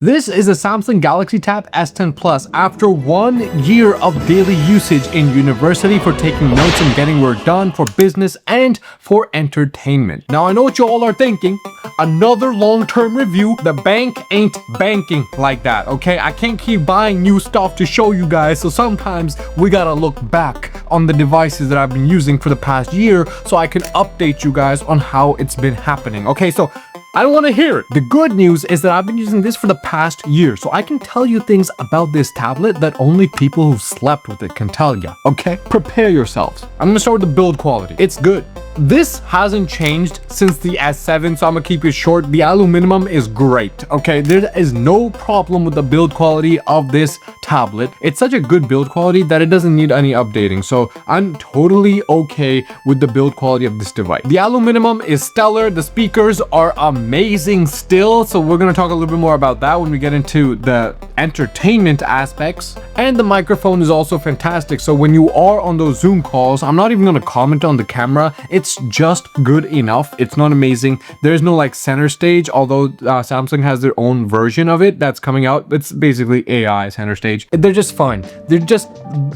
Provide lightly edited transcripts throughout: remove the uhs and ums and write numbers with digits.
This is a Samsung Galaxy Tab S10 Plus after 1 year of daily usage in university for taking notes and getting work done for business and for entertainment. Now I know what you all are thinking, another long-term review. The bank ain't banking like that, okay? I can't keep buying new stuff to show you guys, so sometimes we gotta look back on the devices that I've been using for the past year so I can update you guys on how it's been happening. Okay, so I don't want to hear it. The good news is that I've been using this for the past year, so I can tell you things about this tablet that only people who've slept with it can tell you, okay? Prepare yourselves. I'm gonna start with the build quality. It's good. This hasn't changed since the S7, so I'm gonna keep it short. The aluminum is great, okay? There is no problem with the build quality of this tablet. It's such a good build quality that it doesn't need any updating, so I'm totally okay with the build quality of this device. The aluminum is stellar. The speakers are amazing still, so we're gonna talk a little bit more about that when we get into the entertainment aspects. And the microphone is also fantastic, so when you are on those Zoom calls, I'm not even gonna comment on the camera. It's just good enough. It's not amazing. There's no like center stage, although Samsung has their own version of it that's coming out. It's basically AI center stage. They're just fine. They're just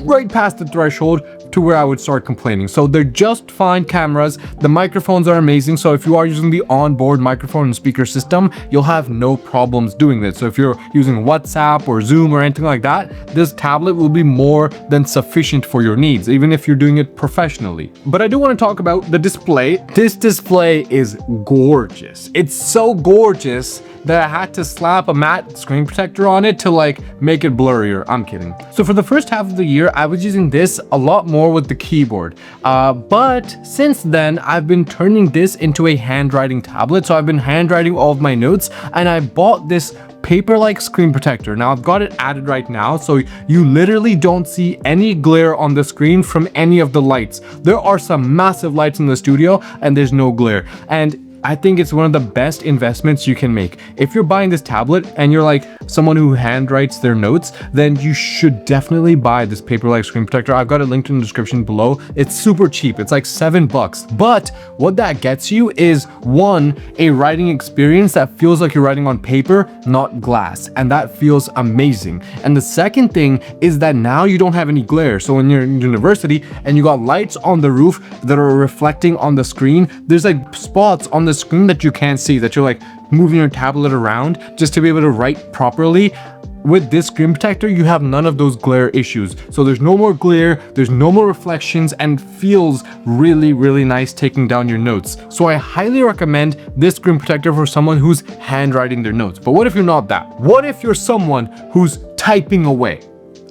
right past the threshold to where I would start complaining. So they're just fine cameras. The microphones are amazing. So if you are using the onboard microphone and speaker system, you'll have no problems doing this. So if you're using WhatsApp or Zoom or anything like that, this tablet will be more than sufficient for your needs, even if you're doing it professionally. But I do want to talk about the display. This display is gorgeous. It's so gorgeous that I had to slap a matte screen protector on it to like make it blurrier. I'm kidding. So for the first half of the year, I was using this a lot more with the keyboard. But since then, I've been turning this into a handwriting tablet. So I've been handwriting all of my notes, and I bought this paper-like screen protector. Now I've got it added right now, so you literally don't see any glare on the screen from any of the lights. There are some massive lights in the studio and there's no glare. And I think it's one of the best investments you can make. If you're buying this tablet and you're like someone who handwrites their notes, then you should definitely buy this paper-like screen protector. I've got it linked in the description below. It's super cheap. It's like $7. But what that gets you is, one, a writing experience that feels like you're writing on paper, not glass. And that feels amazing. And the second thing is that now you don't have any glare. So when you're in university and you got lights on the roof that are reflecting on the screen, there's like spots on the screen that you can't see, that you're like moving your tablet around just to be able to write properly. With this screen protector, you have none of those glare issues. So there's no more glare, there's no more reflections, and feels really, really nice taking down your notes. So I highly recommend this screen protector for someone who's handwriting their notes. But what if you're not that? What if you're someone who's typing away?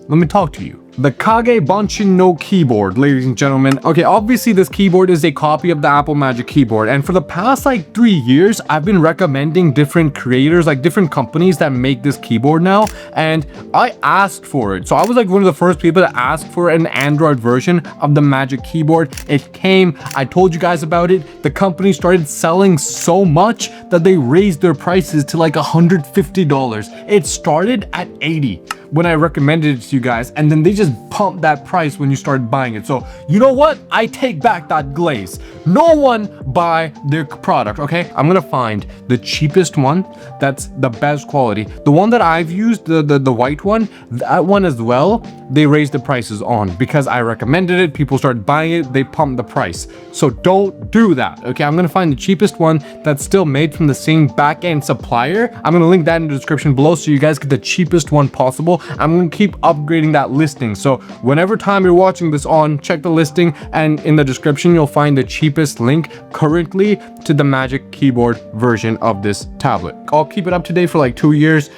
Let me talk to you. The Kage Banshin no keyboard, ladies and gentlemen. Okay, obviously this keyboard is a copy of the Apple Magic Keyboard, and for the past like 3 years, I've been recommending different creators, like different companies that make this keyboard now, and I asked for it. So I was like one of the first people to ask for an Android version of the Magic Keyboard. It came, I told you guys about it. The company started selling so much that they raised their prices to like $150. It started at $80 when I recommended it to you guys, and then they just pumped that price when you started buying it. So you know what? I take back that glaze. No one buy their product, okay? I'm gonna find the cheapest one that's the best quality. The one that I've used, the white one, that one as well, they raised the prices on because I recommended it. People started buying it, they pumped the price. So don't do that, okay? I'm gonna find the cheapest one that's still made from the same back-end supplier. I'm gonna link that in the description below so you guys get the cheapest one possible. I'm gonna keep upgrading that listing. So whenever time you're watching this on, check the listing, and in the description, you'll find the cheapest link currently to the Magic Keyboard version of this tablet. I'll keep it up to date for like 2 years,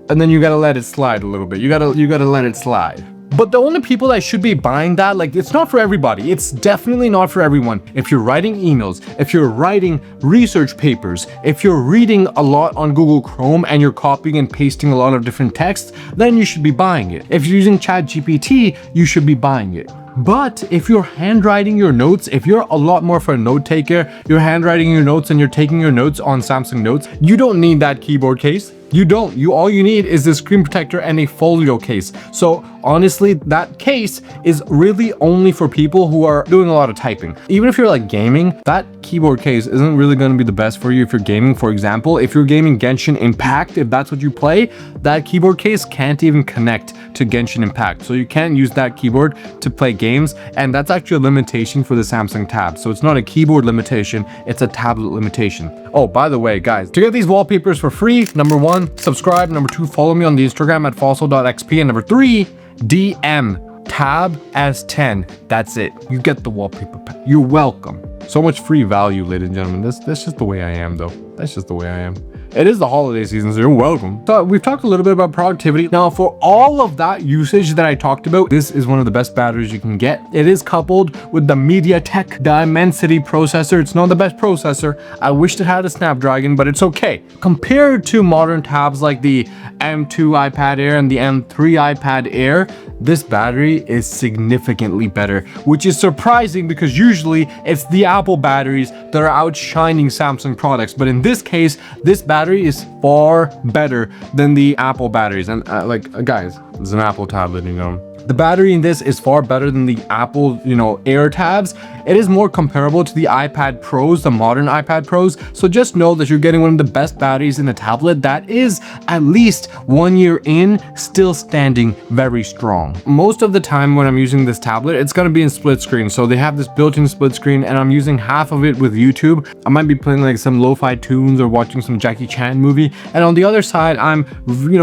and then you gotta let it slide a little bit. You gotta let it slide. But the only people that should be buying that, like, it's not for everybody. It's definitely not for everyone. If you're writing emails, if you're writing research papers, if you're reading a lot on Google Chrome and you're copying and pasting a lot of different texts, then you should be buying it. If you're using ChatGPT, you should be buying it. But if you're handwriting your notes, if you're a lot more for a note taker, you're handwriting your notes and you're taking your notes on Samsung Notes, you don't need that keyboard case. You don't. All you need is the screen protector and a folio case. So honestly, that case is really only for people who are doing a lot of typing. Even if you're like gaming, that keyboard case isn't really going to be the best for you if you're gaming. For example, if you're gaming Genshin Impact, if that's what you play, that keyboard case can't even connect to Genshin Impact. So you can't use that keyboard to play games, and that's actually a limitation for the Samsung Tab. So it's not a keyboard limitation, it's a tablet limitation. Oh, by the way, guys, to get these wallpapers for free, number 1, subscribe. Number 2, follow me on the Instagram at fossil.xp. And number 3, DM Tab S10. That's it. You get the wallpaper pack. You're welcome. So much free value, ladies and gentlemen. That's just the way I am, though. That's just the way I am. It is the holiday season, so you're welcome. So we've talked a little bit about productivity. Now, for all of that usage that I talked about, this is one of the best batteries you can get. It is coupled with the MediaTek Dimensity processor. It's not the best processor. I wished it had a Snapdragon, but it's okay. Compared to modern tabs like the M2 iPad Air and the M3 iPad Air, this battery is significantly better, which is surprising because usually it's the Apple batteries that are outshining Samsung products. But in this case, this battery is far better than the Apple batteries. And guys, it's an Apple tablet, you know. The battery in this is far better than the Apple, Air tabs. It is more comparable to the iPad Pros, the modern iPad Pros. So just know that you're getting one of the best batteries in a tablet that is at least 1 year in, still standing very strong. Most of the time when I'm using this tablet, it's going to be in split screen. So they have this built-in split screen and I'm using half of it with YouTube. I might be playing like some lo-fi tunes or watching some Jackie Chan movie. And on the other side, I'm,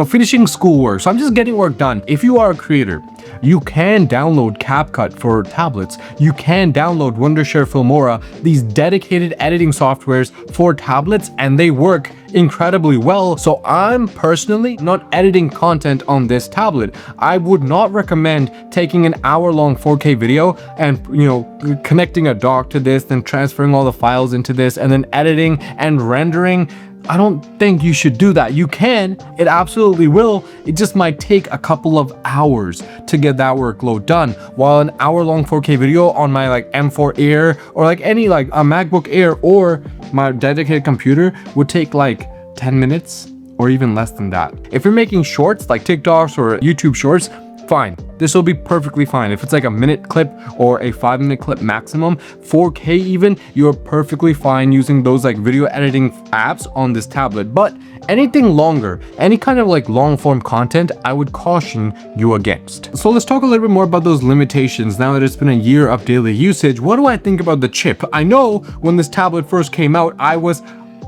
finishing schoolwork. So I'm just getting work done. If you are a creator, you can download CapCut for tablets. You can download Wondershare Filmora, these dedicated editing softwares for tablets, and they work incredibly well. So I'm personally not editing content on this tablet. I would not recommend taking an hour-long 4K video and connecting a dock to this, then transferring all the files into this, and then editing and rendering. I don't think you should do that. You can, it absolutely will. It just might take a couple of hours to get that workload done. While an hour-long 4K video on my M4 Air or any a MacBook Air or my dedicated computer would take 10 minutes or even less than that. If you're making shorts like TikToks or YouTube shorts, fine. This will be perfectly fine. If it's a minute clip or a 5-minute clip maximum, 4K even, you're perfectly fine using those video editing apps on this tablet. But anything longer, any kind of long form content, I would caution you against. So let's talk a little bit more about those limitations. Now that it's been a year of daily usage, what do I think about the chip? I know when this tablet first came out, I was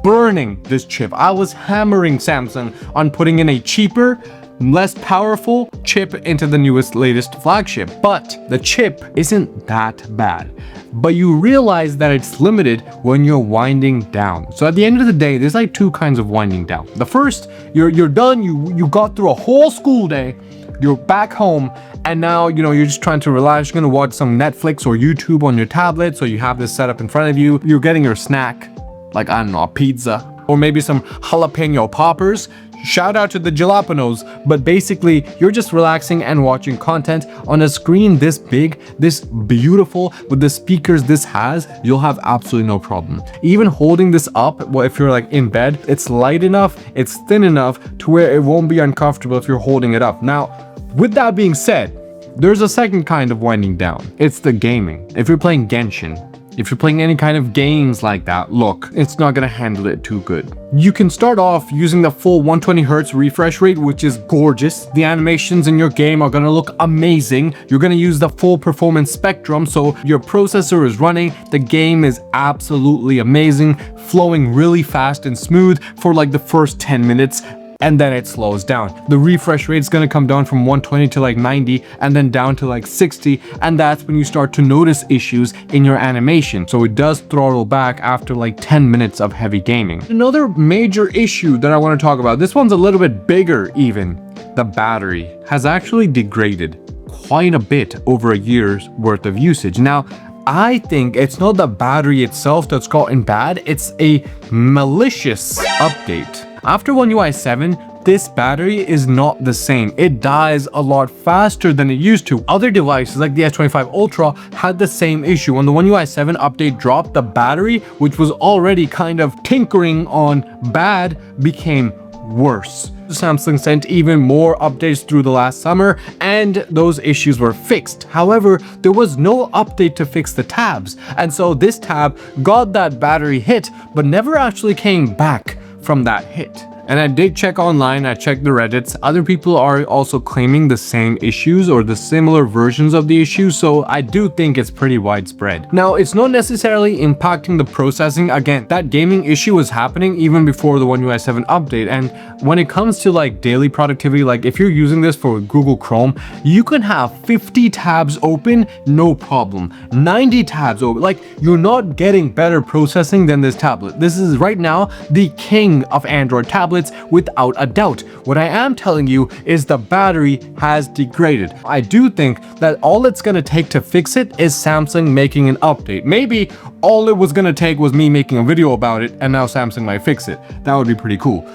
burning this chip. I was hammering Samsung on putting in a cheaper, less powerful chip into the latest flagship, but the chip isn't that bad. But you realize that it's limited when you're winding down. So at the end of the day, there's 2 kinds of winding down. The first, you're done, you got through a whole school day, you're back home, and now you're just trying to relax. You're gonna watch some Netflix or YouTube on your tablet, so you have this set up in front of you. You're getting your snack, I don't know, a pizza, or maybe some jalapeno poppers. Shout out to the jalapenos, but basically you're just relaxing and watching content on a screen this big, this beautiful, with the speakers this has. You'll have absolutely no problem. Even holding this up, if you're in bed, it's light enough, it's thin enough to where it won't be uncomfortable if you're holding it up. Now, with that being said, there's a second kind of winding down. It's the gaming. If you're playing Genshin, if you're playing any kind of games like that, look, it's not gonna handle it too good. You can start off using the full 120Hz refresh rate, which is gorgeous. The animations in your game are gonna look amazing. You're gonna use the full performance spectrum, so your processor is running. The game is absolutely amazing, flowing really fast and smooth for the first 10 minutes. And then it slows down. The refresh rate is gonna come down from 120 to 90 and then down to 60. And that's when you start to notice issues in your animation. So it does throttle back after 10 minutes of heavy gaming. Another major issue that I wanna talk about, this one's a little bit bigger even. The battery has actually degraded quite a bit over a year's worth of usage. Now, I think it's not the battery itself that's gotten bad, it's a malicious update. After One UI 7, this battery is not the same. It dies a lot faster than it used to. Other devices like the S25 Ultra had the same issue. When the One UI 7 update dropped, the battery, which was already kind of tinkering on bad, became worse. Samsung sent even more updates through the last summer and those issues were fixed. However, there was no update to fix the tabs, and so this tab got that battery hit but never actually came back from that hit. And I did check online, I checked the Reddits. Other people are also claiming the same issues or the similar versions of the issues, so I do think it's pretty widespread. Now, it's not necessarily impacting the processing. Again, that gaming issue was happening even before the One UI 7 update. And when it comes to like daily productivity, like if you're using this for Google Chrome, you can have 50 tabs open, no problem. 90 tabs open, like you're not getting better processing than this tablet. This is right now the king of Android tablets without a doubt. What I am telling you is the battery has degraded. I do think that all it's gonna take to fix it is Samsung making an update. Maybe all it was gonna take was me making a video about it and now Samsung might fix it. That would be pretty cool.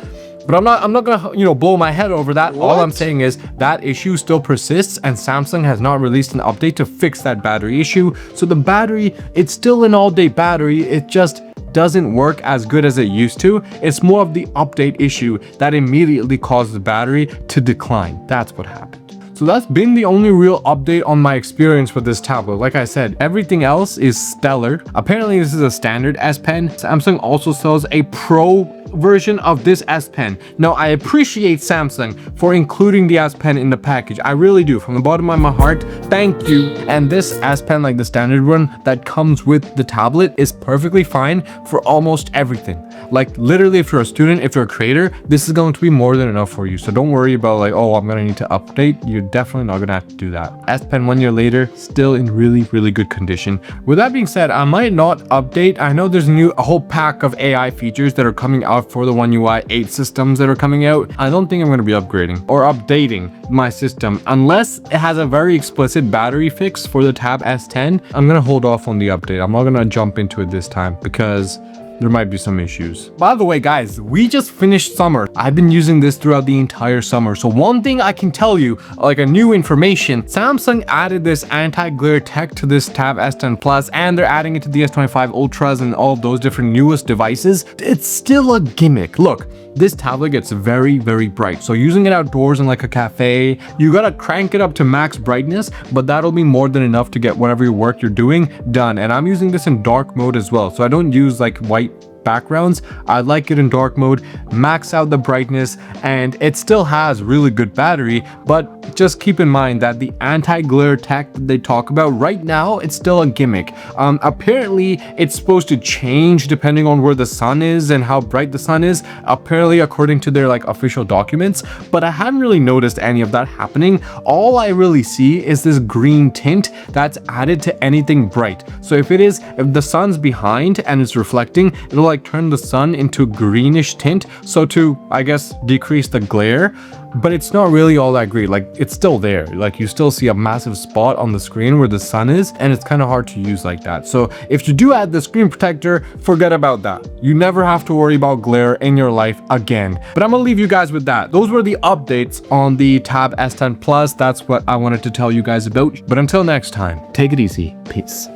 But I'm not gonna, blow my head over that. What? All I'm saying is that issue still persists and Samsung has not released an update to fix that battery issue. So the battery, it's still an all-day battery. It just doesn't work as good as it used to. It's more of the update issue that immediately caused the battery to decline. That's what happened. So that's been the only real update on my experience with this tablet. Like I said, everything else is stellar. Apparently this is a standard S Pen. Samsung also sells a Pro version of this S Pen. Now, I appreciate Samsung for including the S Pen in the package. I really do. From the bottom of my heart, thank you. And this S Pen, like the standard one that comes with the tablet, is perfectly fine for almost everything. Like literally, if you're a student, if you're a creator, this is going to be more than enough for you. So don't worry about like, oh, I'm gonna need to update. You're definitely not gonna have to do that. S Pen 1 year later, still in really good condition. With that being said, I might not update. I know there's a whole pack of AI features that are coming out for the One UI 8 systems that are coming out. I don't think I'm going to be upgrading or updating my system unless it has a very explicit battery fix for the Tab S10. I'm going to hold off on the update. I'm not going to jump into it this time because there might be some issues. By the way, guys, we just finished summer. I've been using this throughout the entire summer. So one thing I can tell you, like a new information, Samsung added this anti-glare tech to this Tab S10 Plus, and they're adding it to the S25 Ultras and all those different newest devices. It's still a gimmick. Look, this tablet gets very bright. So using it outdoors in like a cafe, you gotta crank it up to max brightness, but that'll be more than enough to get whatever work you're doing done. And I'm using this in dark mode as well. So I don't use like white backgrounds. I like it in dark mode, max out the brightness, and it still has really good battery. But just keep in mind that the anti-glare tech that they talk about right now, it's still a gimmick. Apparently it's supposed to change depending on where the sun is and how bright the sun is, apparently according to their like official documents, but I haven't really noticed any of that happening. All I really see is this green tint that's added to anything bright. So if the sun's behind and it's reflecting, it'll like turn the sun into greenish tint, so to, I guess, decrease the glare. But it's not really all that great. Like, it's still there. Like, you still see a massive spot on the screen where the sun is, and it's kind of hard to use like that. So if you do add the screen protector, forget about that. You never have to worry about glare in your life again. But I'm gonna leave you guys with that. Those were the updates on the Tab S10 Plus. That's what I wanted to tell you guys about. But until next time, take it easy. Peace.